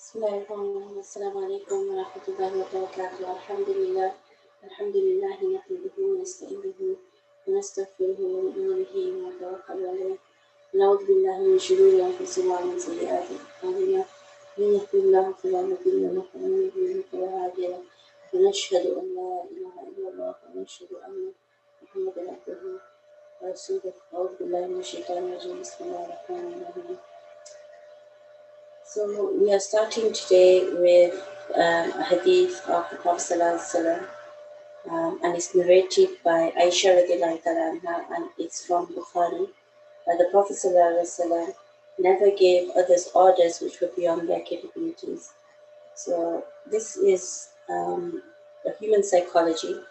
Bismillahirrahmanirrahim. Assalamu alaikum wa rahmatullahi wa barakatuh. Alhamdulillah. Alhamdulillah nahmaduhu wa nasta'inuhu wa nastaghfiruhu wa nu'minu bihi wa natawakkalu alayhi. Na'udhu billahi min shururi anfusina wa min sayyiati a'malina. Man yahdihillahu fala mudilla lahu wa man yudlil fala hadiya lahu. Wa nashhadu an la ilaha illallah wa nashhadu anna Muhammadan abduhu wa rasuluhu. A'udhu billahi minash shaitanir rajim. Bismillahir rahmanir rahim. So we are starting today with a hadith of the Prophet Sallallahu Alayhe Wasalam, and it's narrated by Aisha radiallahu ta'ala anha, and it's from Bukhari. The Prophet Sallallahu Alayhe Wasalam never gave others orders which were beyond their capabilities. So this is a human psychology.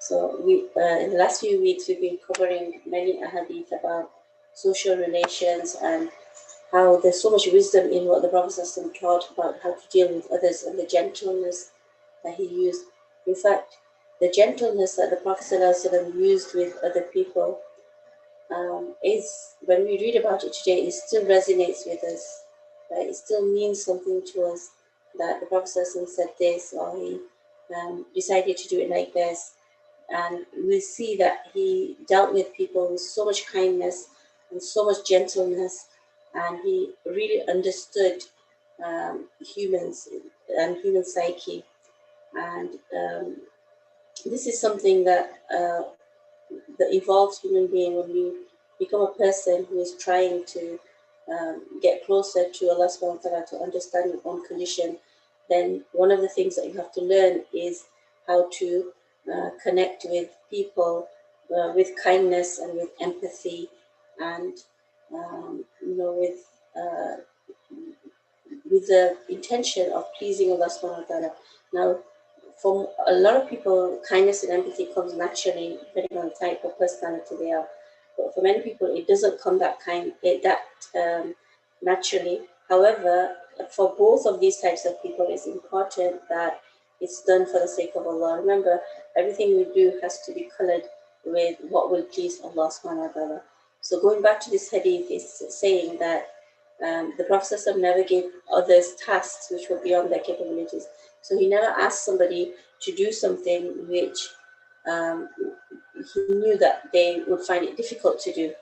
So we in the last few weeks we've been covering many hadith about social relations and how there's so much wisdom in what the Prophet ﷺ taught about how to deal with others and the gentleness that he used. In fact, the gentleness that the Prophet ﷺ used with other people is, when we read about it today, it still resonates with us. Right? It still means something to us that the Prophet ﷺ said this, or he decided to do it like this. And we see that he dealt with people with so much kindness and so much gentleness, and he really understood humans and human psyche. And this is something that the evolved human being, when we become a person who is trying to get closer to Allah subhanahu wa ta'ala, to understand your own condition, then one of the things that you have to learn is how to connect with people with kindness and with empathy, and with the intention of pleasing Allah subhanahu wa ta'ala. Now, for a lot of people, kindness and empathy comes naturally, depending on the type of personality they are. But for many people, it doesn't come that naturally. However, for both of these types of people, it's important that it's done for the sake of Allah. Remember, everything we do has to be colored with what will please Allah subhanahu wa ta'ala. So going back to this hadith, is saying that the Prophet ﷺ never gave others tasks which were beyond their capabilities. So he never asked somebody to do something which he knew that they would find it difficult to do,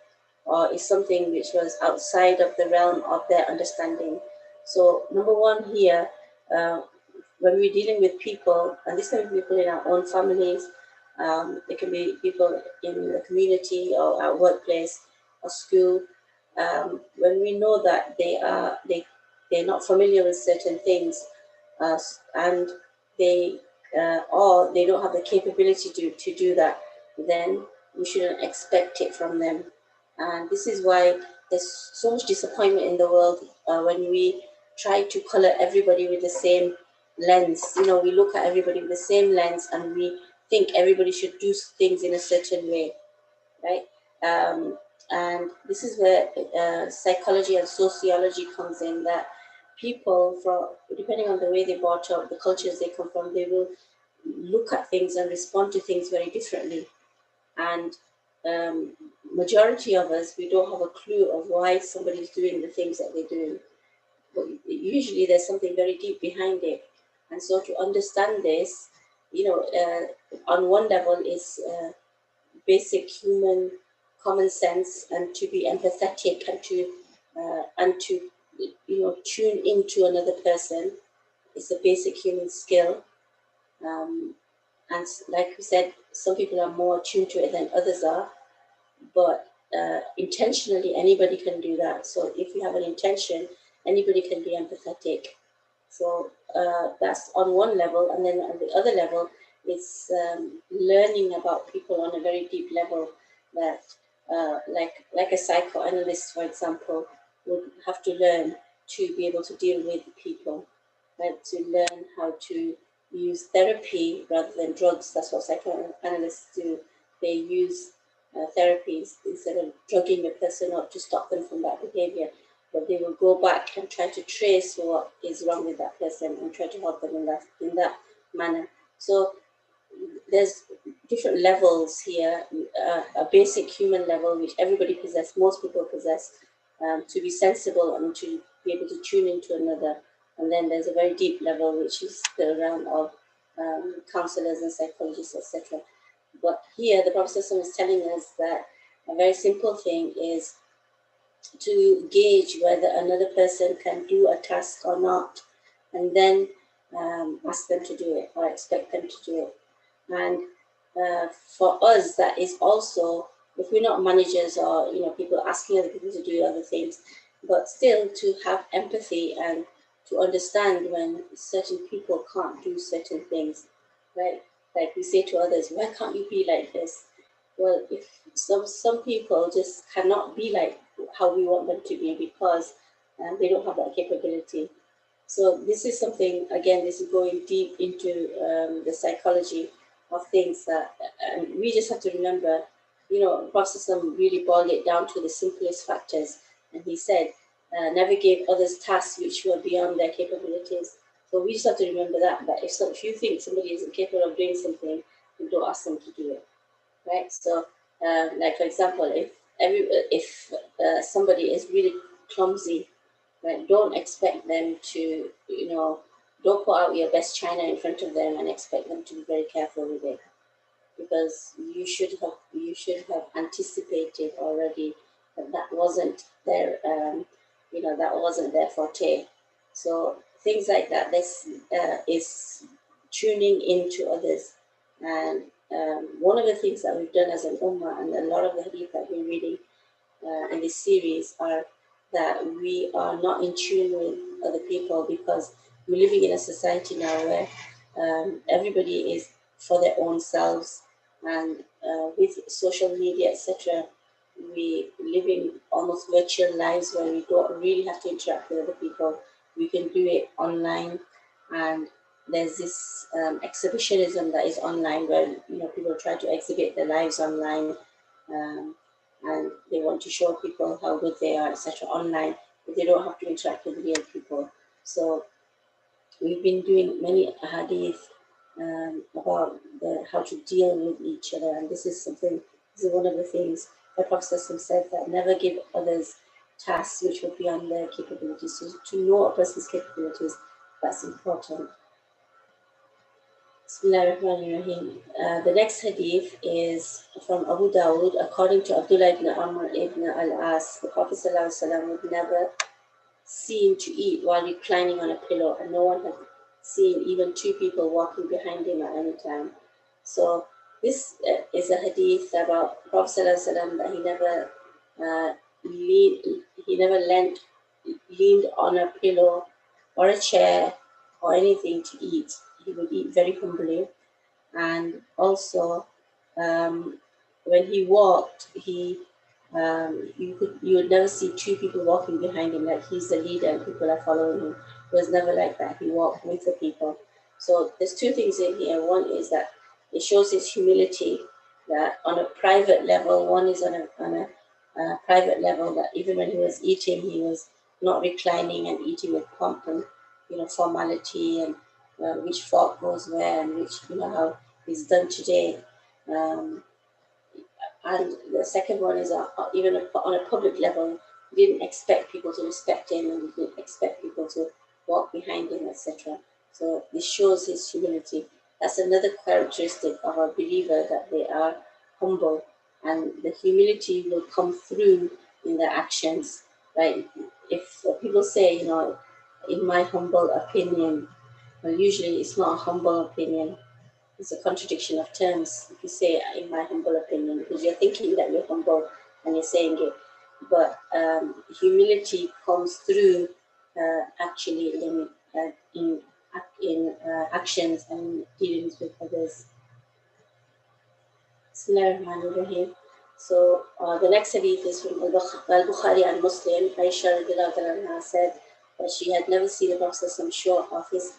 or is something which was outside of the realm of their understanding. So number one here, when we're dealing with people, and this can be people in our own families, it can be people in the community or our workplace or school, when we know that they're not familiar with certain things, and or they don't have the capability to do that, then we shouldn't expect it from them. And this is why there's so much disappointment in the world when we try to color everybody with the same lens. We look at everybody with the same lens, and we think everybody should do things in a certain way, right? And this is where psychology and sociology comes in, that people, depending on the way they brought up, the cultures they come from, they will look at things and respond to things very differently. And majority of us, we don't have a clue of why somebody's doing the things that they're doing. But usually there's something very deep behind it. And so to understand this, on one level is basic human common sense, and to be empathetic, and to tune into another person is a basic human skill. And like we said, some people are more attuned to it than others are, but intentionally anybody can do that. So if you have an intention, anybody can be empathetic. So that's on one level. And then on the other level it's learning about people on a very deep level that, like a psychoanalyst, for example, would have to learn to be able to deal with people, right? To learn how to use therapy rather than drugs. That's what psychoanalysts do. They use therapies instead of drugging a person up to stop them from that behavior. But they will go back and try to trace what is wrong with that person and try to help them in that manner. So there's different levels here. A basic human level, which everybody possess, most people possess, to be sensible and to be able to tune into another. And then there's a very deep level, which is the realm of counselors and psychologists, etc. But here, the Prophet is telling us that a very simple thing is to gauge whether another person can do a task or not, and then ask them to do it or expect them to do it. And for us, that is also, if we're not managers or people asking other people to do other things, but still to have empathy and to understand when certain people can't do certain things, right? Like we say to others, why can't you be like this? Well, if some people just cannot be like how we want them to be because they don't have that capability. So this is something, again, this is going deep into the psychology of things that, and we just have to remember, Prophet really boiled it down to the simplest factors. And he said, never gave others tasks which were beyond their capabilities. So we just have to remember that if you think somebody isn't capable of doing something, then don't ask them to do it, right? So, like for example, if somebody is really clumsy, right, don't expect them to, don't put out your best china in front of them and expect them to be very careful with it, because you should have anticipated already that that wasn't their forte. So things like that. This is tuning into others, and one of the things that we've done as an ummah, and a lot of the hadith that we're reading in this series, are that we are not in tune with other people, because we're living in a society now where everybody is for their own selves, and with social media, etc., we live in almost virtual lives where we don't really have to interact with other people. We can do it online, and there's this exhibitionism that is online, where people try to exhibit their lives online, um, and they want to show people how good they are, etc., online, but they don't have to interact with real people. So we've been doing many hadith about how to deal with each other, and this is one of the things the Prophet said, that never give others tasks which would be on their capabilities. So to know a person's capabilities, that's important. Bismillahirrahmanirrahim. The next hadith is from Abu Dawud. According to Abdullah ibn Amr ibn al-As, the Prophet ﷺ would never seen to eat while reclining on a pillow, and no one had seen even two people walking behind him at any time. So this is a hadith about Prophet ﷺ, that uh, he never leaned on a pillow or a chair or anything to eat. He would eat very humbly, and also um, when he walked, you would never see two people walking behind him, like he's the leader and people are following him. It was never like that. He walked with the people. So there's two things in here. One is that it shows his humility, that on a private level, one is on a private level, that even when he was eating, he was not reclining and eating with pomp and formality, and which fork goes where, and which how it's done today. Um, and the second one is even on a public level, he didn't expect people to respect him, and he didn't expect people to walk behind him, etc. So this shows his humility. That's another characteristic of a believer, that they are humble, and the humility will come through in their actions. Right? If people say, in my humble opinion, well, usually it's not a humble opinion, it's a contradiction of terms if you say, in my humble opinion, because you're thinking that you're humble and you're saying it. But humility comes through actually in actions and dealings with others. Bismillahirrahmanirrahim. So the next hadith is from Al-Bukhari and Muslim. Aisha radiallahu anha said that she had never seen the Prophet show off his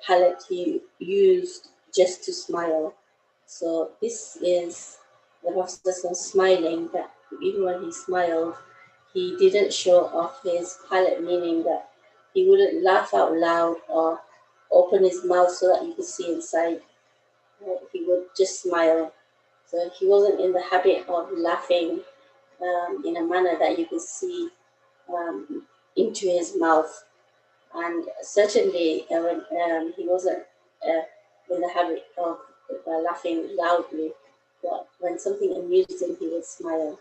palette he used just to smile. So this is the Prophet smiling, that even when he smiled, he didn't show off his palette, meaning that he wouldn't laugh out loud or open his mouth so that you could see inside. He would just smile. So he wasn't in the habit of laughing in a manner that you could see into his mouth. And certainly when he wasn't in the habit of laughing loudly, but when something amused him, he would smile.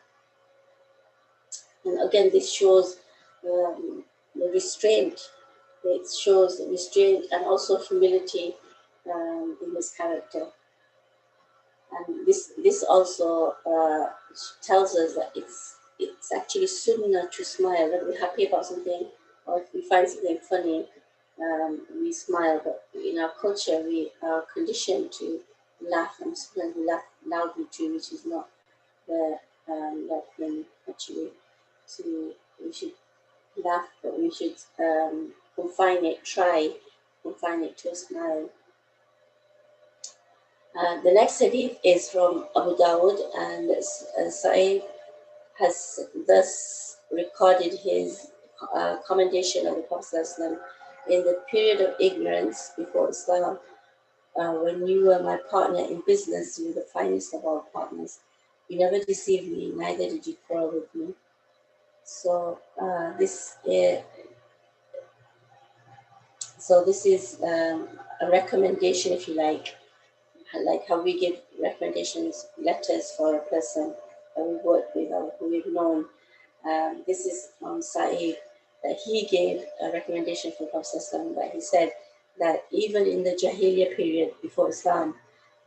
And again, this shows the restraint. It shows restraint and also humility in his character. And this also tells us that it's actually sunnah to smile. When we're happy about something, or if we find something funny, we smile. But in our culture, we are conditioned to laugh, and sometimes we laugh loudly too, which is not the right thing actually. To We should laugh, but we should try confine it to a smile. The next hadith is from Abu Dawud, and Sa'id has thus recorded his commendation of the Prophet in the period of ignorance before Islam. When you were my partner in business, you were the finest of all partners. You never deceived me, neither did you quarrel with me. So this is a recommendation, if you like how we give recommendations letters for a person that we work with or who we've known. This is from Sa'id, that he gave a recommendation for Prophet that he said that even in the Jahiliyyah period before Islam,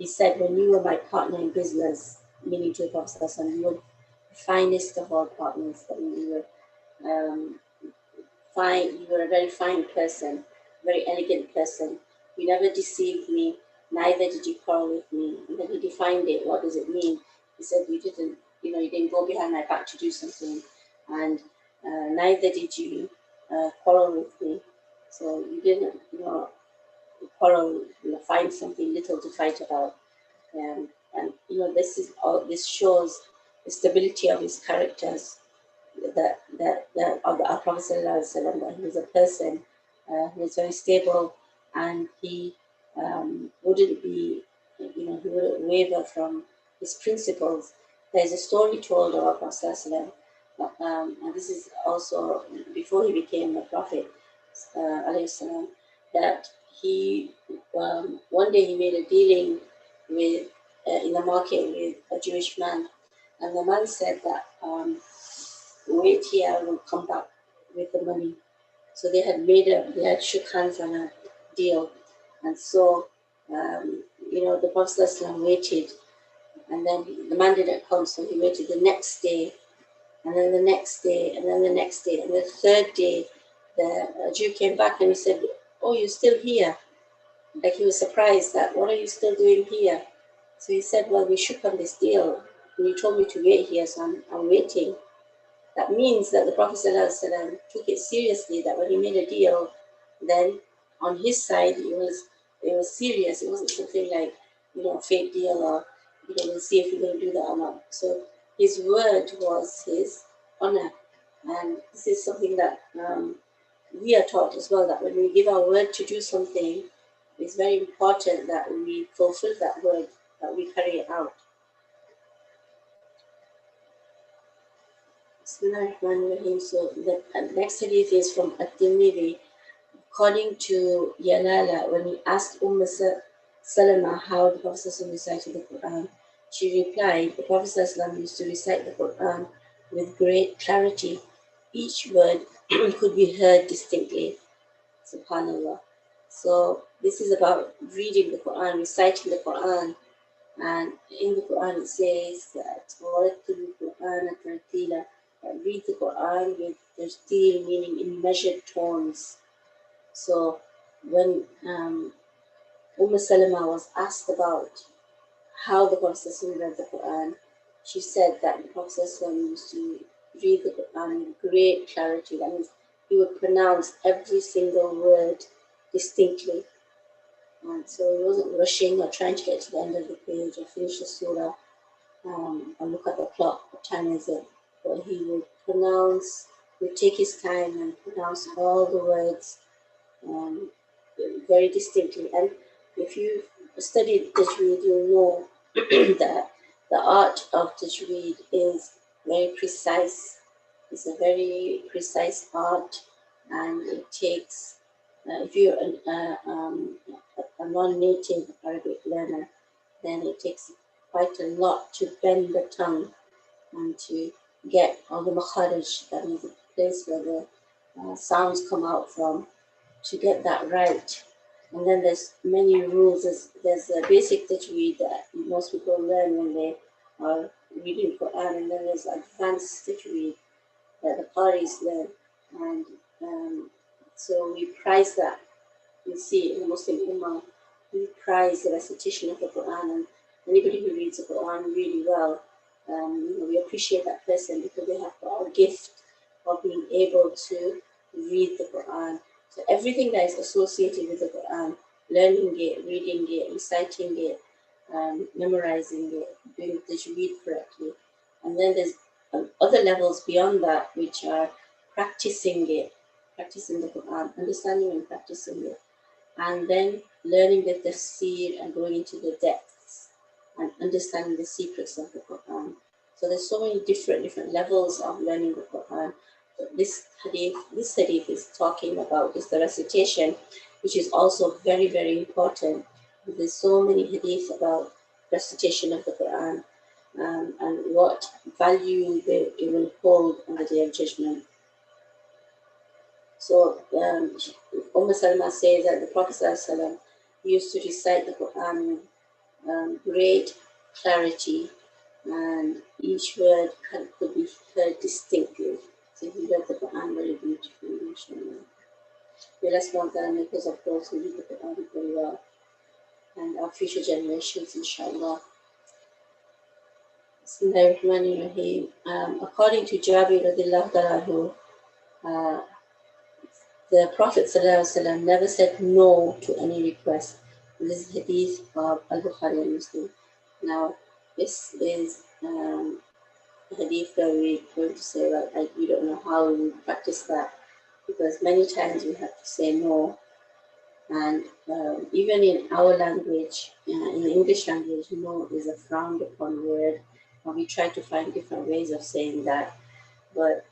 he said, when you were my partner in business, meaning to the Prophet, you were the finest of all partners, that you were fine, you were a very fine person, very elegant person. You never deceived me, neither did you quarrel with me. And then he defined it. What does it mean? He said you didn't go behind my back to do something, and neither did you quarrel with me. So you didn't, quarrel, find something little to fight about. And this shows the stability of his characters, that of our Prophet ﷺ, that he was a person who was very stable, and he wouldn't be, he wouldn't waver from his principles. There's a story told of our Prophet ﷺ, and this is also before he became a prophet, ﷺ, that he one day he made a dealing with in the market with a Jewish man, and the man said that. Wait here, I will come back with the money. So they had shook hands on a deal. And so, the Prophet ﷺ waited, and then the man didn't come, so he waited the next day, and then the next day, and then the next day. And the third day, the Jew came back and he said, "Oh, you're still here?" Like he was surprised that, "What are you still doing here?" So he said, "Well, we shook on this deal, and you told me to wait here, so I'm waiting." That means that the Prophet ﷺ took it seriously, that when he made a deal, then on his side it was serious. It wasn't something like, fake deal, or we'll see if you're going to do that or not. So his word was his honor. And this is something that we are taught as well, that when we give our word to do something, it's very important that we fulfill that word, that we carry it out. Bismillahirrahmanirrahim. So the next hadith is from At-Tirmidhi. According to Yalala, when he asked Salama how the Prophet recited the Quran, she replied, the Prophet used to recite the Quran with great clarity. Each word could be heard distinctly. Subhanallah. So this is about reading the Quran, reciting the Quran. And in the Quran it says that read the Quran with tartil, meaning in measured tones. So when Salama was asked about how the Prophet read the Quran. She said that the Prophet used to read the Quran with great clarity. That means he would pronounce every single word distinctly. And so he wasn't rushing or trying to get to the end of the page or finish the surah and look at the clock, what time is it? But he would pronounce, he would take his time and pronounce all the words um, very distinctly. And if you studied Tajweed, you'll know that the art of Tajweed is very precise. It's a very precise art, and it takes, if you're a non-native Arabic learner, then it takes quite a lot to bend the tongue and to get all the makharij, that means the place where the sounds come out from, to get that right. And then there's many rules. There's a basic tajweed that most people learn when they are reading Quran, and then there's advanced tajweed that the Qaris learn. And so we prize that. You see in the Muslim Ummah, we prize the recitation of the Quran, and anybody who reads the Quran really well, we appreciate that person because they have our gift of being able to read the Quran. So everything that is associated with the Quran, learning it, reading it, reciting it, memorizing it, doing the tajweed correctly. And then there's other levels beyond that, which are practicing it, practicing the Quran, understanding and practicing it, and then learning the tafsir and going into the depths and understanding the secrets of the Quran. So there's so many different levels of learning the Quran. This hadith is talking about is the recitation, which is also very important. There's so many hadith about recitation of the Quran, and what value it will hold on the Day of Judgment. So Salma says that the Prophet ﷺ used to recite the Quran with great clarity, and each word could be heard distinctly. So he read the Quran very beautifully, inshallah. May Allah make us of those who read the Quran very well, and our future generations, inshallah. Bismillahirrahmanirrahim. According to Jabir radiallahu anhu, the Prophet ﷺ never said no to any request. This is hadith of Al-Bukhari and Muslim. Now, this is a hadith that we're going to say, well, we don't know how we practice that, because many times we have to say no. And even in our language, in the English language, no is a frowned upon word. And we try to find different ways of saying that. But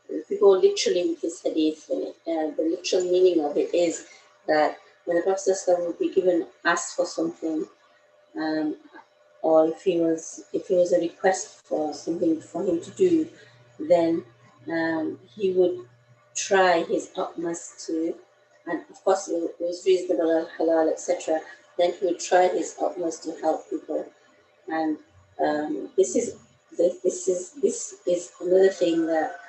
if we go literally with this hadith, the literal meaning of it is that when the Prophet would be asked for something, or if it was a request for something for him to do, then he would try his utmost to, and of course it was reasonable, halal, etc. Then he would try his utmost to help people, and this is another thing that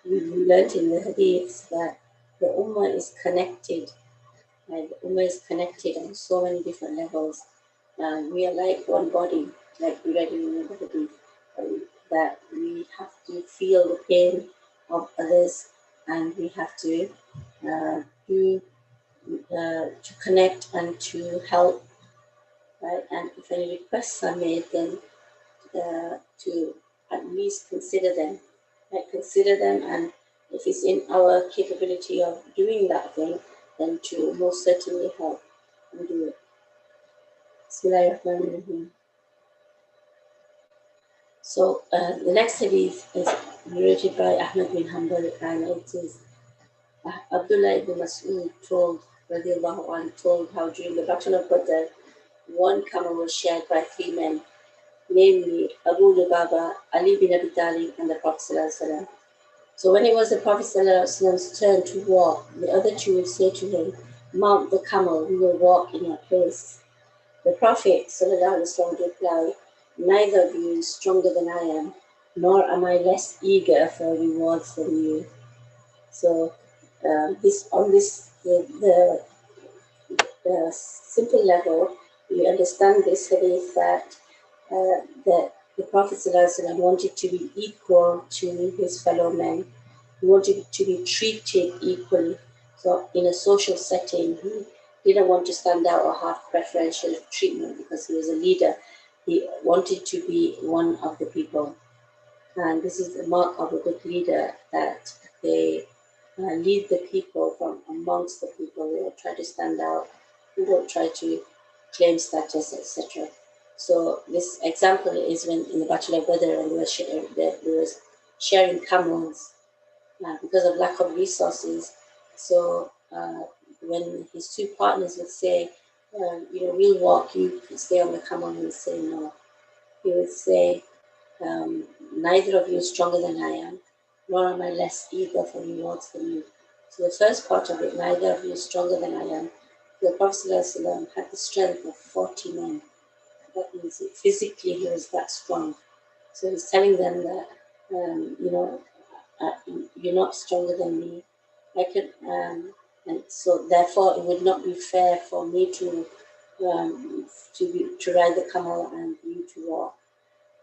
we learned in the hadiths, that the ummah is connected. Right? The ummah is connected on so many different levels. We are like one body, like we read in the hadith, that we have to feel the pain of others, and we have to to connect and to help. Right? And if any requests are made, then to at least consider them. Right? Consider them, and if it's in our capability of doing that thing, then to most certainly help and do it. Bismillahirrahmanirrahim. So the next hadith is narrated by Ahmad bin Hanbal, and it is Abdullah ibn Mas'ud told how during the Battle of Badr, one camel was shared by 3 men, namely Abu Lubaba, Ali bin Abi Talib, and the Prophet ﷺ. So when it was the Prophet ﷺ's turn to walk, the other 2 would say to him, "Mount the camel, we will walk in your place." The Prophet ﷺ would reply, "Neither of you is stronger than I am, nor am I less eager for rewards than you." So the simple level, we understand this hadith that the Prophet ﷺ wanted to be equal to his fellow men. He wanted to be treated equally. So in a social setting, he didn't want to stand out or have preferential treatment because he was a leader. He wanted to be one of the people. And this is the mark of a good leader, that they lead the people from amongst the people. They don't try to stand out. They don't try to claim status, etc. So this example is when in the Battle of Badr, and they were sharing camels because of lack of resources. So when his two partners would say, we'll walk, you stay on the camel, he would say no. He would say, neither of you is stronger than I am, nor am I less eager for rewards than you. So the first part of it, neither of you is stronger than I am. The Prophet ﷺ had the strength of 40 men. That means physically he was that strong. So he's telling them that, uh, you're not stronger than me. And so therefore it would not be fair for me to ride the camel and you to walk.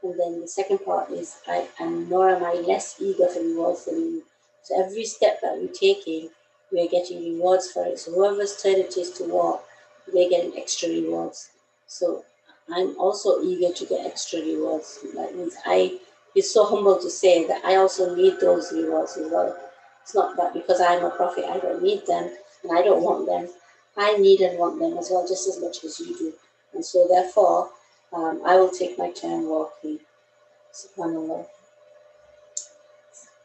And then the second part is, nor am I less eager for rewards than you. So every step that we're taking, we're getting rewards for it. So whoever's turn it is to walk, they're getting extra rewards. So I'm also eager to get extra rewards. That means it's so humble to say that I also need those rewards as well. It's not that because I'm a prophet, I don't need them and I don't want them. I need and want them as well, just as much as you do. And so therefore, I will take my turn walking. Subhanallah.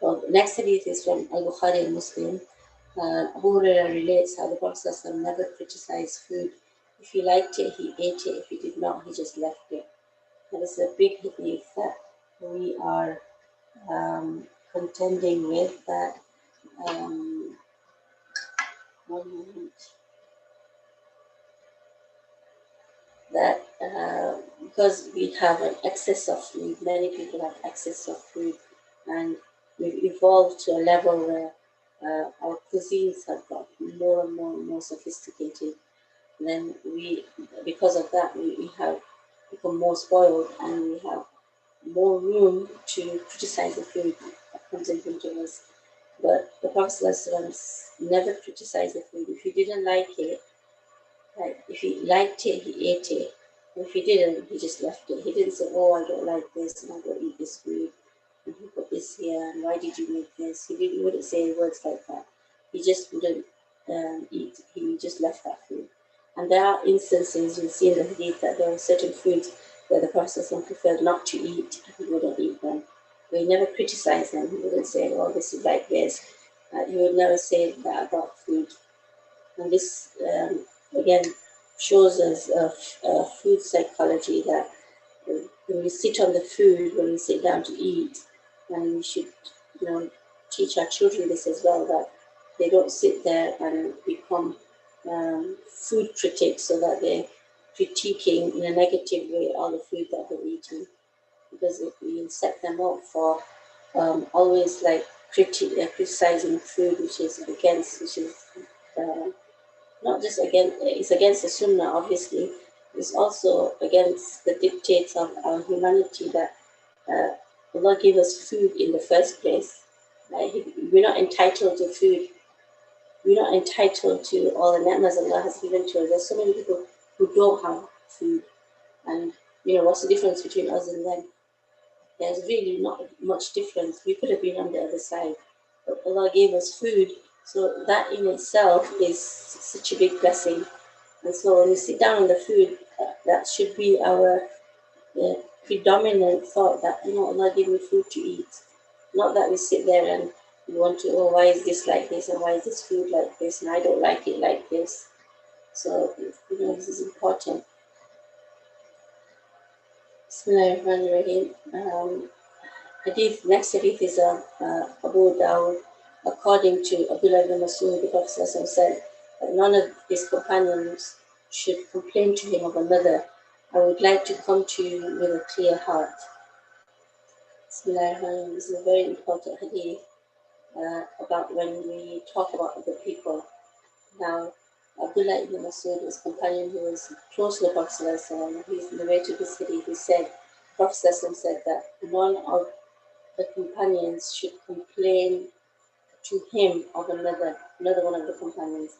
Well, the next hadith is from Al-Bukhari and Muslim. Abu Hurairah relates how the Prophet ﷺ never criticized food. If he liked it, he ate it. If he did not, he just left it. That is a big hadith that we are contending with. That one moment. That because we have an excess of food, many people have excess of food, and we've evolved to a level where our cuisines have got more and more and more sophisticated. Then because of that, we have become more spoiled, and we have more room to criticize the food that comes in front of us. But the Prophet ﷺ never criticized the food. If he didn't like it, like if he liked it, he ate it. If he didn't, he just left it. He didn't say, "Oh, I don't like this, and I don't eat this food, and who put this here, and why did you make this?" He wouldn't say words like that. He just wouldn't eat. He just left that food. And there are instances you see in the hadith that there are certain foods that the Prophet preferred not to eat, and he wouldn't eat them. But he never criticized them. He wouldn't say, "Oh, this is like this." He would never say that about food. And this, again, shows us food psychology, that when we sit on the food, when we sit down to eat, and we should, teach our children this as well, that they don't sit there and become food critics, so that they're critiquing in a negative way all the food that they're eating, because if we set them up for always like criticizing food, which is uh, not just against, it's against the Sunnah, obviously. It's also against the dictates of our humanity, that uh, Allah gave us food in the first place. Right? We're not entitled to food. We're not entitled to all the ni'mas Allah has given to us. There's so many people who don't have food. And, what's the difference between us and them? There's really not much difference. We could have been on the other side. But Allah gave us food. So that in itself is such a big blessing. And so when we sit down on the food, that should be our predominant thought, that, Allah gave me food to eat. Not that we sit there and we want to, oh, why is this like this, and why is this food like this, and I don't like it like this. So, this is important. Bismillahirrahmanirrahim. Next hadith is Abu Dawud. According to Abdullah ibn Mas'ud, the Prophet said that none of his companions should complain to him of another. I would like to come to you with a clear heart. Bismillahirrahmanirrahim. This is a very important hadith about when we talk about other people. Now, Abdullah ibn Masud, his companion who was close to the Prophet ﷺ, he's narrated this hadith, he said, Prophet ﷺ said that none of the companions should complain to him of another one of the companions,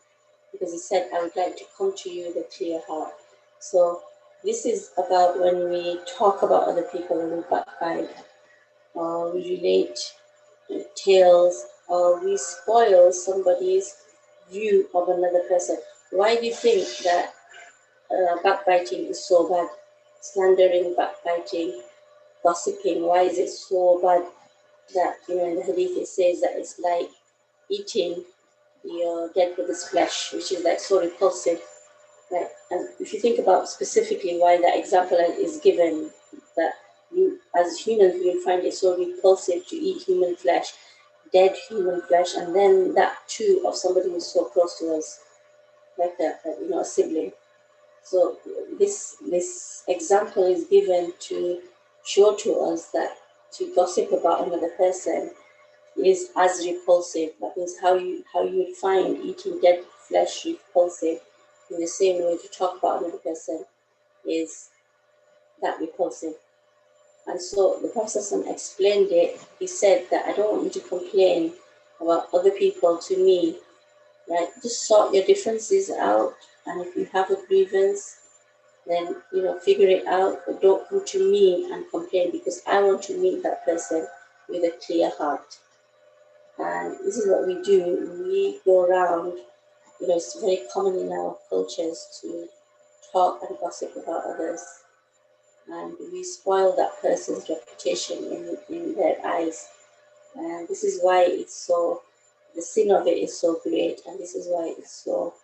because he said, I would like to come to you with a clear heart. So this is about when we talk about other people and we backbite, or we relate tales, or we spoil somebody's view of another person. Why do you think that backbiting is so bad? Slandering, backbiting, gossiping, why is it so bad that, in the hadith it says that it's like eating your dead brother's flesh, which is like so repulsive. Right? And if you think about specifically why that example is given, that you, as humans, we find it so repulsive to eat human flesh, dead human flesh, and then that too of somebody who's so close to us, like a sibling. So this example is given to show to us that to gossip about another person is as repulsive. That means how you would find eating dead flesh repulsive, in the same way to talk about another person is that repulsive. And so the Prophet explained it. He said that I don't want you to complain about other people to me, right? Just sort your differences out, and if you have a grievance, then figure it out, but don't come to me and complain, because I want to meet that person with a clear heart. And this is what we do. We go around, it's very common in our cultures to talk and gossip about others, and we spoil that person's reputation in their eyes. And this is why the sin of it is so great, and this is why it's so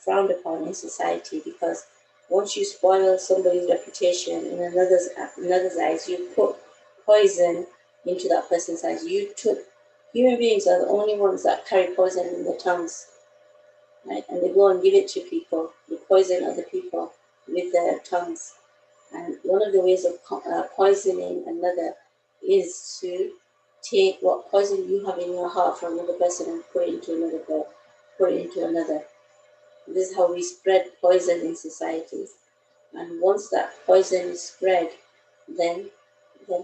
frowned upon in society, because once you spoil somebody's reputation in another's eyes, you put poison into that person's eyes. Human beings are the only ones that carry poison in their tongues, right? And they go and give it to people. They poison other people with their tongues. And one of the ways of poisoning another is to take what poison you have in your heart from another person and put it into another. This is how we spread poison in societies. And once that poison is spread, then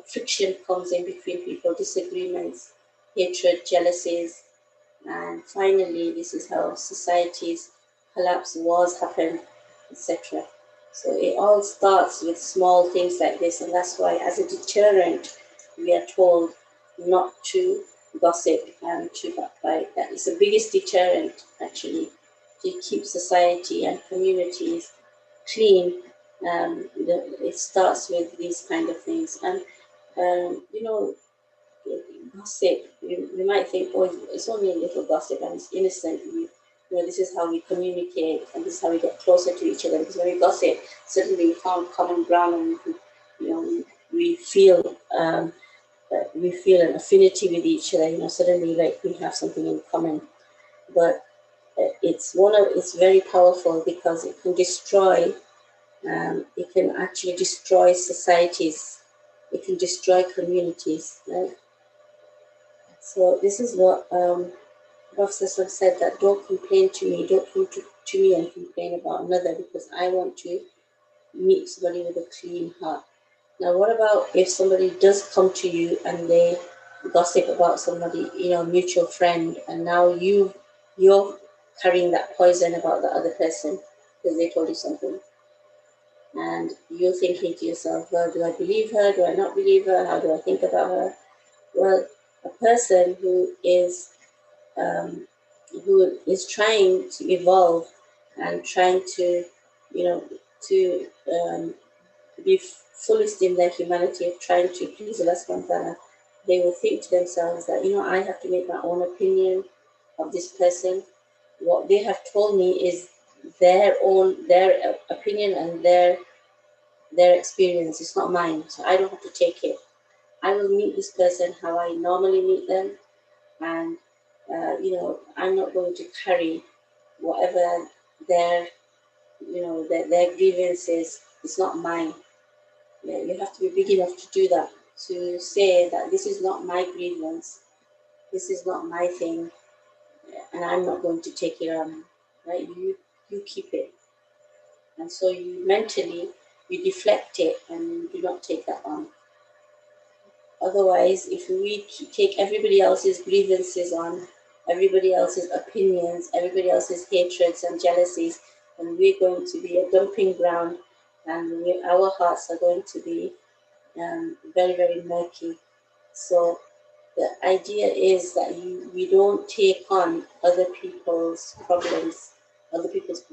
friction comes in between people, disagreements, hatred, jealousies, and finally, this is how societies collapse, wars happen, etc. So it all starts with small things like this, and that's why, as a deterrent, we are told not to gossip and to backbite. That is the biggest deterrent, actually, to keep society and communities clean. It starts with these kind of things, and gossip. We might think, oh, it's only a little gossip and it's innocent. This is how we communicate and this is how we get closer to each other. Because when we gossip, suddenly we found common ground, and we feel we feel an affinity with each other. Suddenly like we have something in common. But it's very powerful because it can destroy. It can actually destroy societies. It can destroy communities. Right? So this is what Prophet said, that don't complain to me, don't come to me and complain about another, because I want to meet somebody with a clean heart. Now, what about if somebody does come to you and they gossip about somebody, mutual friend, and now you're carrying that poison about the other person because they told you something, and you're thinking to yourself, well, do I believe her? Do I not believe her? How do I think about her? Well, a person um, who is trying to evolve and trying to, you know, to be fullest in their humanity, of trying to please Allah subhanahu wa ta'ala, they will think to themselves that, I have to make my own opinion of this person. What they have told me is their opinion and their experience. It's not mine, so I don't have to take it. I will meet this person how I normally meet them, and I'm not going to carry whatever their their grievances. It's not mine. Yeah, you have to be big enough to do that, to say that this is not my grievance, this is not my thing, and I'm not going to take it on. Right? you keep it. And so you mentally, you deflect it and you do not take that on. Otherwise, if we take everybody else's grievances on, everybody else's opinions, everybody else's hatreds and jealousies, then we're going to be a dumping ground, and our hearts are going to be very, very murky. So the idea is that we don't take on other people's problems, other people's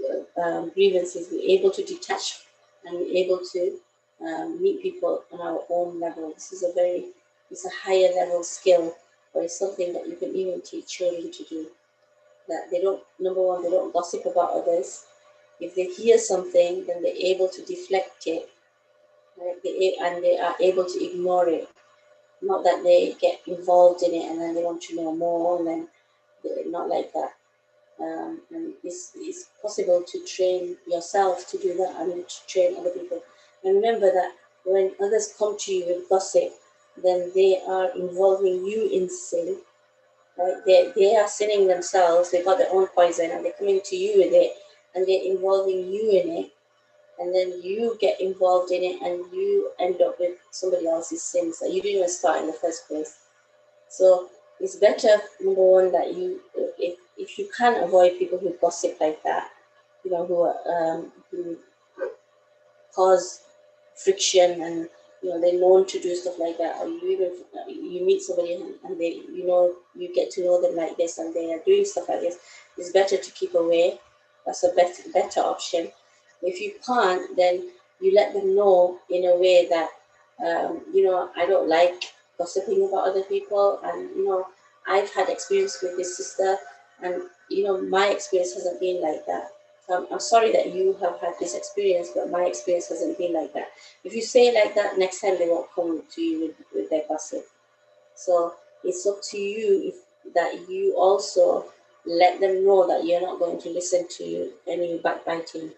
grievances. We're able to detach and we're able to meet people on our own level. It's a higher level skill, but it's something that you can even teach children to do. That they don't, number one, they don't gossip about others. If they hear something, then they're able to deflect it, right? And they are able to ignore it. Not that they get involved in it and then they want to know more, and then they're not like that. And it's possible to train yourself to do that and to train other people. And remember that when others come to you with gossip, then they are involving you in sin, right? They are sinning themselves, they got their own poison and they're coming to you with it, and they're involving you in it, and then you get involved in it and you end up with somebody else's sins that you didn't even start in the first place. So it's better, number one, that if you can avoid people who gossip like that, who cause friction, and they're known to do stuff like that, or you meet somebody and they you get to know them like this and they are doing stuff like this, it's better to keep away. That's a better option. If you can't, then you let them know in a way that I don't like gossiping about other people, and I've had experience with this sister, and my experience hasn't been like that. I'm sorry that you have had this experience, but my experience hasn't been like that. If you say it like that, next time they won't come to you with their gossip. So it's up to you that you also let them know that you're not going to listen to any backbiting,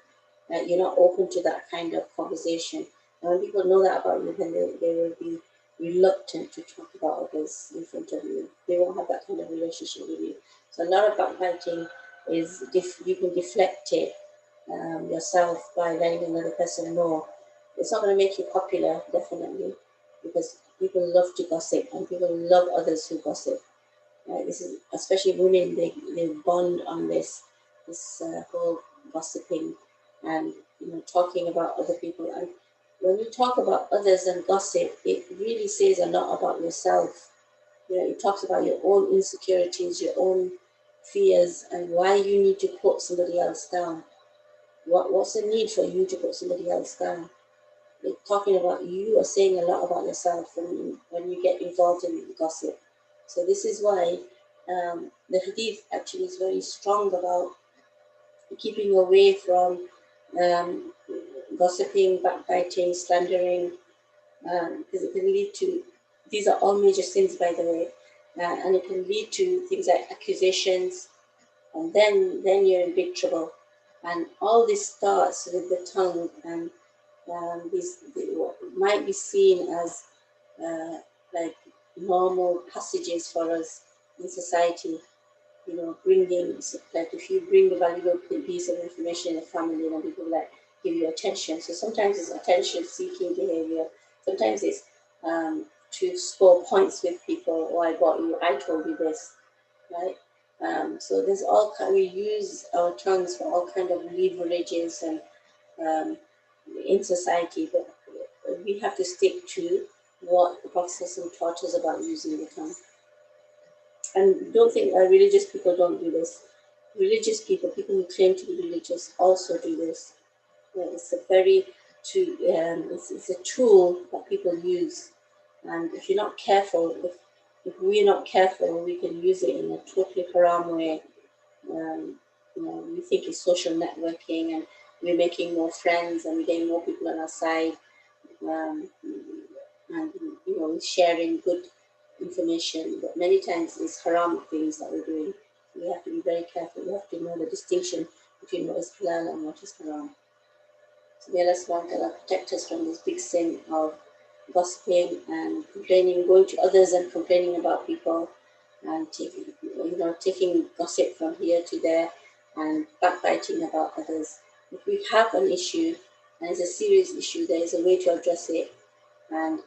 that you're not open to that kind of conversation. And when people know that about you, then they will be reluctant to talk about others in front of you. They won't have that kind of relationship with you. So a lot of backbiting is you can deflect it yourself by letting another person know. It's not going to make you popular, definitely, because people love to gossip and people love others who gossip. This is especially women; they bond on this whole gossiping and talking about other people. And when you talk about others and gossip, it really says a lot about yourself. It talks about your own insecurities, your own fears, and why you need to put somebody else down. What's the need for you to put somebody else down? Talking about you are saying a lot about yourself when you get involved in gossip. So this is why the hadith actually is very strong about keeping away from um, gossiping, backbiting, slandering, because it can lead to, these are all major sins, by the way, and it can lead to things like accusations, and then you're in big trouble. And all this starts with the tongue, and these might be seen as like normal passages for us in society. Bringing, like if you bring a valuable piece of information in a family, and people like give you attention. So sometimes it's attention-seeking behavior. Sometimes it's to score points with people. Oh, I got you. I told you this, right? So there's all kind. We use our tongues for all kind of leverages and um, in society, but we have to stick to what the Prophet taught us about using the tongue. And don't think religious people don't do this. Religious people who claim to be religious, also do this. It's a it's a tool that people use, and if you're not careful, if we're not careful, we can use it in a totally haram way. We think it's social networking, and we're making more friends, and we're getting more people on our side, um, and sharing good information. But many times it's haram things that we're doing. We have to be very careful. We have to know the distinction between what is halal and what is haram. So may Allah subhanahu wa ta'ala protect us from this big sin of gossiping and complaining, going to others and complaining about people, and taking gossip from here to there, and backbiting about others. If we have an issue and it's a serious issue, there is a way to address it, and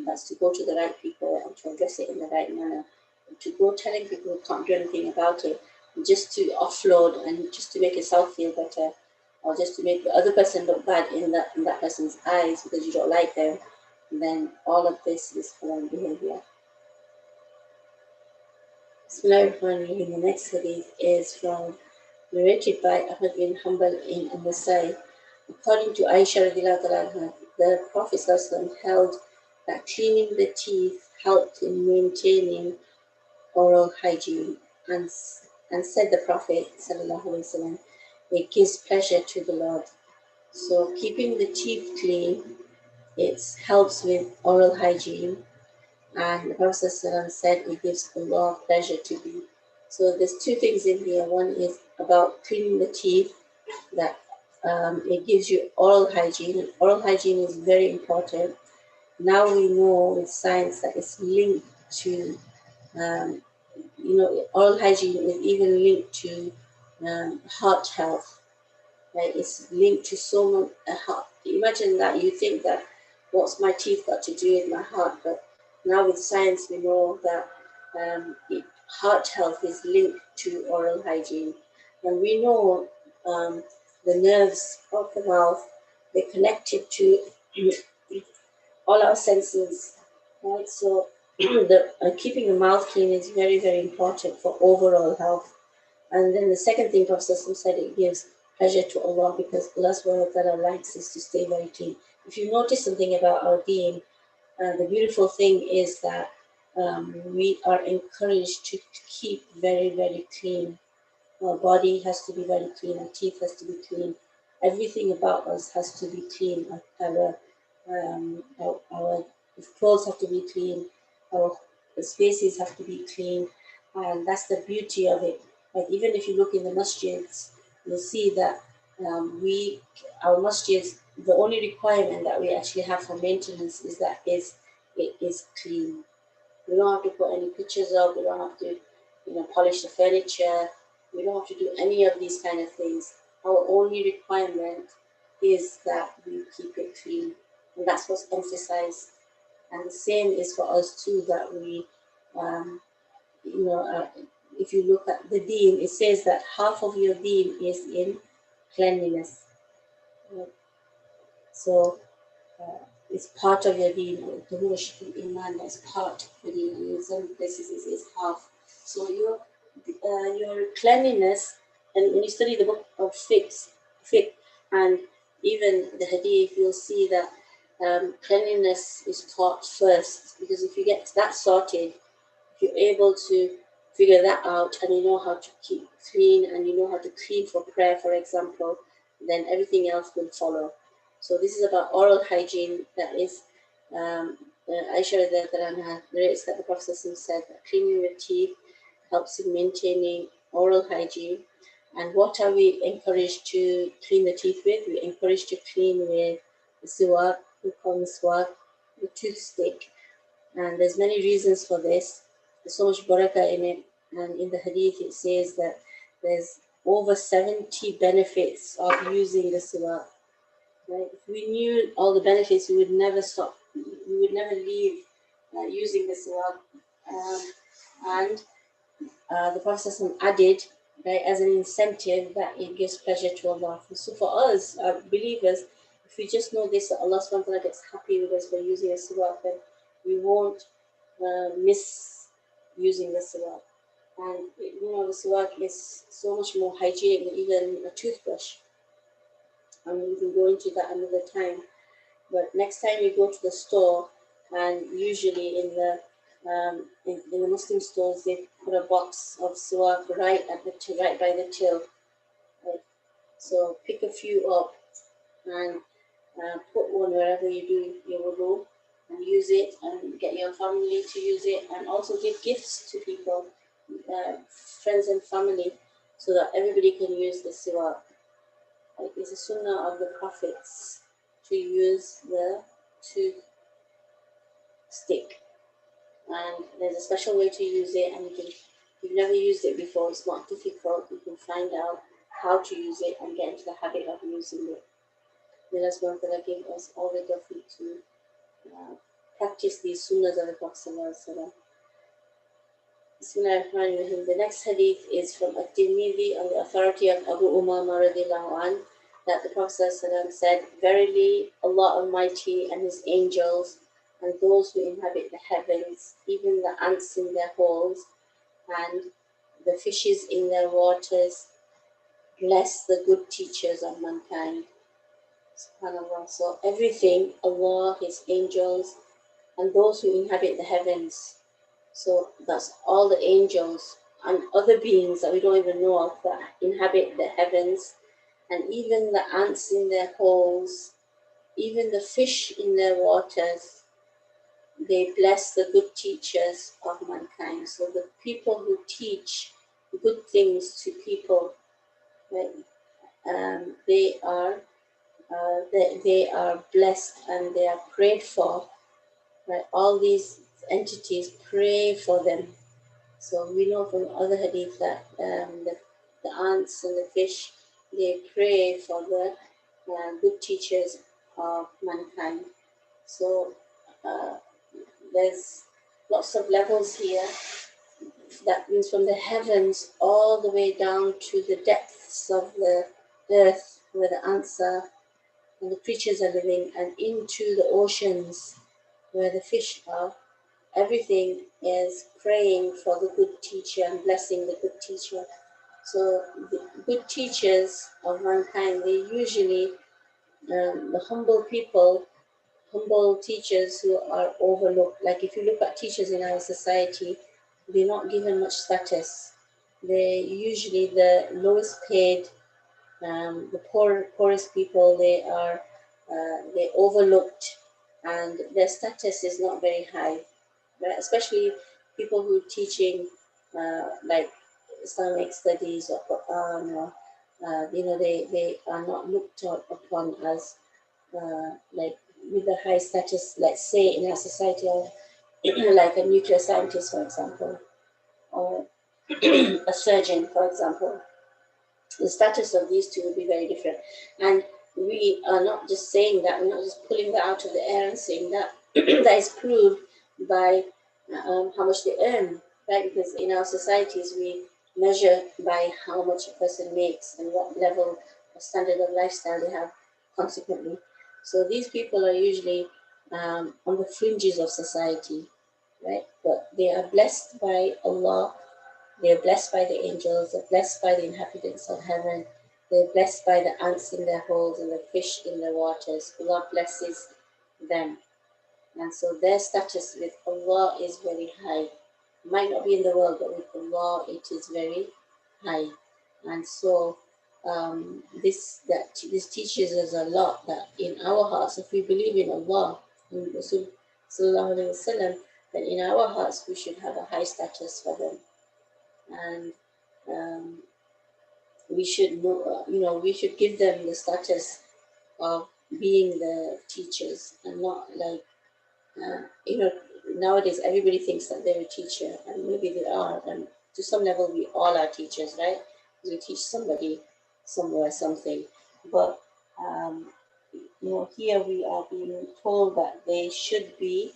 that's to go to the right people and to address it in the right manner. To go telling people who can't do anything about it just to offload and just to make yourself feel better, or just to make the other person look bad in that person's eyes because you don't like them, then all of this is foreign behavior. Bismillahirrahmanirrahim. The next hadith is narrated by Ahmad bin Hanbal in An-Nasai. According to Aisha radiallahu anha, the Prophet held that cleaning the teeth helped in maintaining oral hygiene, and said the Prophet Sallallahu Alayhe Wasalam, it gives pleasure to the Lord. So keeping the teeth clean, it helps with oral hygiene, and the Prophet said it gives Allah pleasure to be. So there's two things in here. One is about cleaning the teeth, that it gives you oral hygiene, and oral hygiene is very important. Now we know with science that it's linked to, oral hygiene is even linked to heart health. Right? It's linked to so much. Imagine that you think that what's my teeth got to do with my heart, but now with science we know that heart health is linked to oral hygiene, and we know the nerves of the mouth, they're connected to all our senses, right? So keeping the mouth clean is very, very important for overall health. And then the second thing Prophet said, it gives pleasure to Allah because Allah subhanahu wa ta'ala likes us to stay very clean. If you notice something about our deen, the beautiful thing is that we are encouraged to keep very, very clean. Our body has to be very clean, our teeth has to be clean, everything about us has to be clean. Our clothes have to be clean, our spaces have to be clean, and that's the beauty of it. Like even if you look in the masjids, you'll see that our masjids, the only requirement that we actually have for maintenance is that it is clean. We don't have to put any pictures up. We don't have to, polish the furniture. We don't have to do any of these kind of things. Our only requirement is that we keep it clean, and that's what's emphasized. And the same is for us too. That we, you know, uh, if you look at the deen, it says that half of your deen is in cleanliness. So it's part of your deen. The worship of iman is part of the deen, and in some places it is half. So your cleanliness, and when you study the book of fiqh, and even the hadith, you'll see that cleanliness is taught first, because if you get that sorted, if you're able to figure that out, and you know how to keep clean, and you know how to clean for prayer, for example, then everything else will follow. So this is about oral hygiene. That is, Aisha narrates that the Prophet said that cleaning your teeth helps in maintaining oral hygiene. And what are we encouraged to clean the teeth with? We encouraged to clean with the siwak, we call the siwak, the toothstick. And there's many reasons for this. There's so much barakah in it. And in the hadith it says that there's over 70 benefits of using the siwak. Right? If we knew all the benefits, we would never stop. We would never leave using the siwak. And the Prophet added, right, as an incentive, that it gives pleasure to Allah. So for us, believers, if we just know this, that Allah subhanahu wa ta'ala gets happy with us for using a siwak, then we won't miss using the siwak. And the siwak is so much more hygienic than even a toothbrush. And we can go into that another time. But next time you go to the store, and usually in the Muslim stores, they put a box of siwak right by the till. Right? So pick a few up and put one wherever you do your wudu, and use it, and get your family to use it, and also give gifts to people, friends and family, so that everybody can use the siwak. Like, it's a sunnah of the prophets to use the toothstick, and there's a special way to use it, and you can you've never used it before, it's not difficult. You can find out how to use it and get into the habit of using it. May Allah subhanahu wa ta'ala give us all the tawfiq to practice these sunnahs of the Prophet sallallahu alaihi wasallam. Bismillahirrahmanirrahim. The next hadith is from At-Tirmidhi on the authority of Abu Umama radiallahu anh, that the Prophet sallallahu alaihi wasallam said, "Verily, Allah Almighty and His angels and those who inhabit the heavens, even the ants in their holes and the fishes in their waters, bless the good teachers of mankind." SubhanAllah. So everything, Allah, His angels, and those who inhabit the heavens. So that's all the angels and other beings that we don't even know of that inhabit the heavens, and even the ants in their holes, even the fish in their waters. They bless the good teachers of mankind. So the people who teach good things to people, right, they are blessed and they are prayed for. Right, all these entities pray for them. So we know from other hadith that the ants and the fish, they pray for the good teachers of mankind. So there's lots of levels here. That means from the heavens all the way down to the depths of the earth where the ants are and the creatures are living, and into the oceans where the fish are. Everything is praying for the good teacher and blessing the good teacher. So the good teachers of mankind, they usually, the humble people, humble teachers who are overlooked. Like if you look at teachers in our society, they're not given much status. They're usually the lowest paid, the poorest people. They're overlooked, and their status is not very high. Right? Especially people who are teaching like Islamic studies or Quran, or they are not looked upon as like with a high status, let's say in our society, of like a nuclear scientist, for example, or a surgeon, for example. The status of these two will be very different. And we are not just saying that, we're not just pulling that out of the air and saying that. That is proved by how much they earn, right? Because in our societies, we measure by how much a person makes and what level of standard of lifestyle they have consequently. So these people are usually on the fringes of society, right? But they are blessed by Allah, they're blessed by the angels, they're blessed by the inhabitants of heaven, they're blessed by the ants in their holes and the fish in their waters. Allah blesses them. And so their status with Allah is very high. Might not be in the world, but with Allah it is very high. And so this teaches us a lot, that in our hearts, if we believe in Allah and Rasul Sallahu Alayhi Wasalam, then in our hearts we should have a high status for them. And we should know, we should give them the status of being the teachers, and not like, nowadays everybody thinks that they're a teacher, and maybe they are, and to some level we all are teachers, right? We teach somebody somewhere something, but here we are being told that they should be,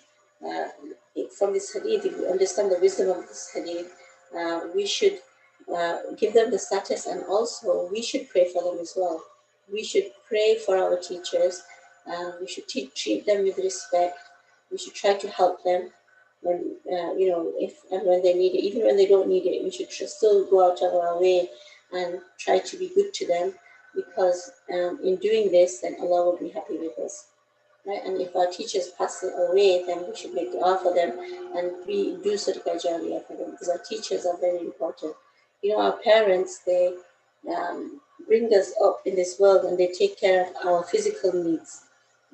from this hadith, if we understand the wisdom of this hadith, we should give them the status, and also we should pray for them as well. We should pray for our teachers, we should treat them with respect, we should try to help them when, if and when they need it. Even when they don't need it, we should still go out of our way and try to be good to them, because in doing this, then Allah will be happy with us. Right? And if our teachers pass away, then we should make dua for them and we do sadaqah jariyah for them, because our teachers are very important. Our parents, they bring us up in this world and they take care of our physical needs.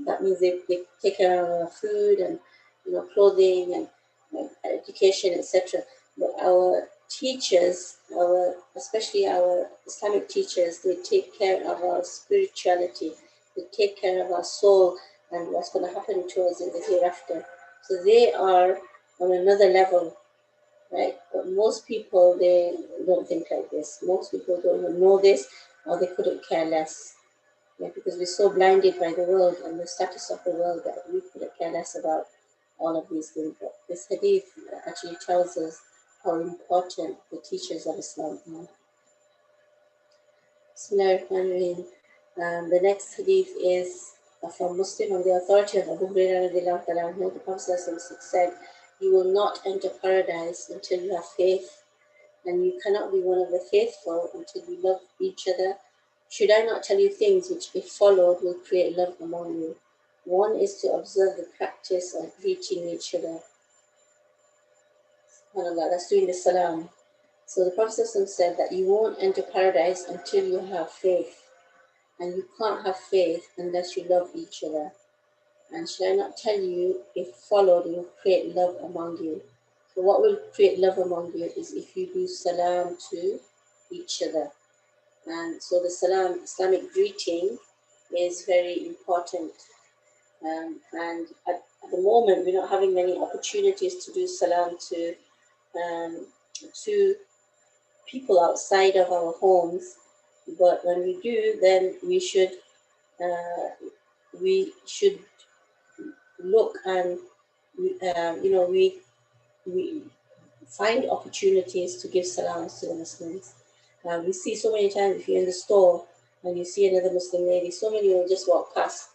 That means they take care of our food and clothing and education, etc. But our teachers, especially our Islamic teachers, they take care of our spirituality. They take care of our soul and what's going to happen to us in the hereafter. So they are on another level. right? But most people, they don't think like this. Most people don't even know this, or they couldn't care less. Yeah, because we're so blinded by the world and the status of the world that we couldn't care less about all of these things. But this hadith actually tells us how important the teachers of Islam are. Bismillahirrahmanirrahim. The next hadith is from Muslim on the authority of Abu Hurairah radiallahu ta'ala anhu. The Prophet said, "You will not enter paradise until you have faith, and you cannot be one of the faithful until you love each other. Should I not tell you things which, if followed, will create love among you? One is to observe the practice of greeting each other." SubhanAllah, that's doing the salam. So the Prophet said that you won't enter paradise until you have faith. And you can't have faith unless you love each other. And shall I not tell you, if followed, it will create love among you? So what will create love among you is if you do salam to each other. And so the salam, Islamic greeting, is very important. And at the moment, we're not having many opportunities to do salam um, to people outside of our homes. But when we do, then uh, we should look and we find opportunities to give salams to the Muslims. We see so many times if you're in the store and you see another Muslim lady, so many will just walk past.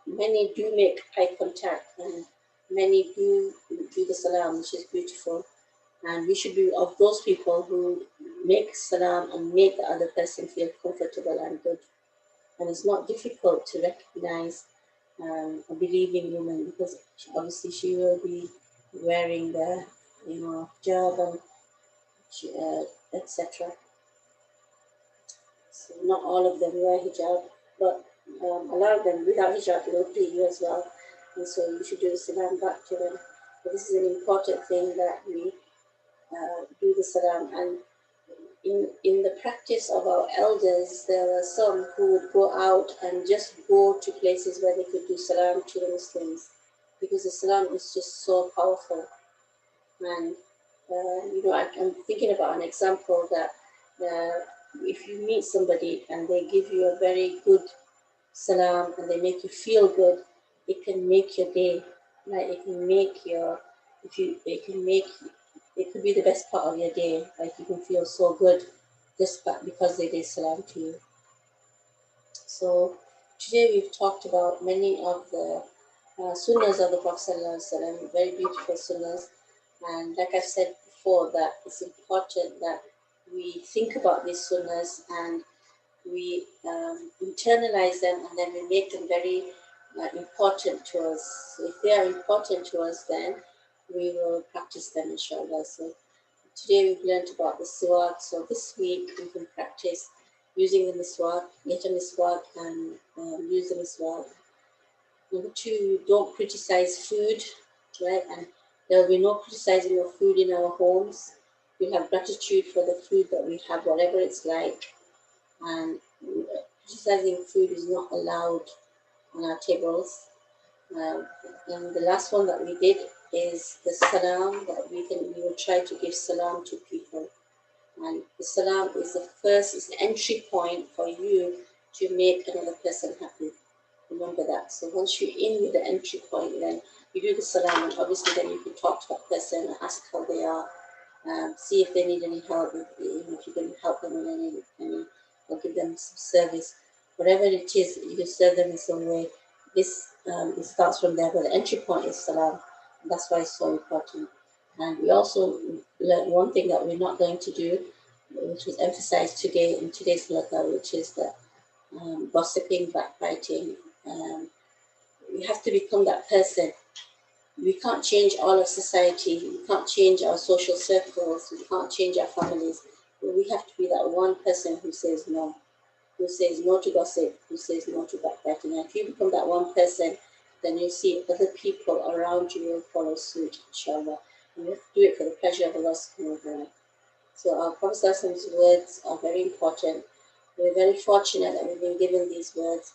Many do make eye contact and many do the salam, which is beautiful. And we should be of those people who make salam and make the other person feel comfortable and good. And it's not difficult to recognize a believing woman because obviously she will be wearing the hijab and etc. So not all of them wear hijab, but a lot of them without hijab they will greet you as well, and so you should do the salam back to them. But this is an important thing that we do the salam. And in the practice of our elders, there were some who would go out and just go to places where they could do salam to the Muslims because the salam is just so powerful. And I'm thinking about an example that if you meet somebody and they give you a very good salam and they make you feel good, it can make your day. Like it can make your, if you, it could be the best part of your day. Like you can feel so good just because they did salam to you. So today we've talked about many of the sunnahs of the Prophet ﷺ, very beautiful sunnahs. And like I've said before, that it's important that we think about these sunnahs and we internalize them and then we make them very important to us. So if they are important to us, then we will practice them, inshallah. So today we've learned about the siwak. So this week we can practice using the miswak, get a miswak and use the miswak. Number two, don't criticize food, right? And there will be no criticizing of food in our homes. We have gratitude for the food that we have, whatever it's like. And criticizing food is not allowed on our tables. And the last one that we did is the salam, that we will try to give salam to people. And the salam is the entry point for you to make another person happy. Remember that. So once you're in with the entry point, then you do the salam, and obviously then you can talk to that person and ask how they are, see if they need any help, if you can help them in any or give them some service. Whatever it is, you can serve them in some way. This it starts from there, but the entry point is salam. And that's why it's so important. And we also learned one thing that we're not going to do, which was emphasized today in today's halaqah, which is the gossiping, backbiting. Um, we have to become that person. We can't change all of society. We can't change our social circles. We can't change our families. But we have to be that one person who says no to gossip, who says no to backbiting. And if you become that one person, then you see other people around you will follow suit, inshallah. And we have to do it for the pleasure of Allah subhanahu wa ta'ala. So our Prophet's words are very important. We're very fortunate that we've been given these words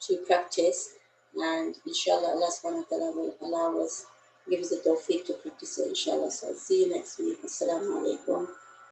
to practice, and inshallah Allah subhanahu wa ta'ala will allow us give us the tawfiq to practice it, inshallah. So I'll see you next week. Assalamu alaikum.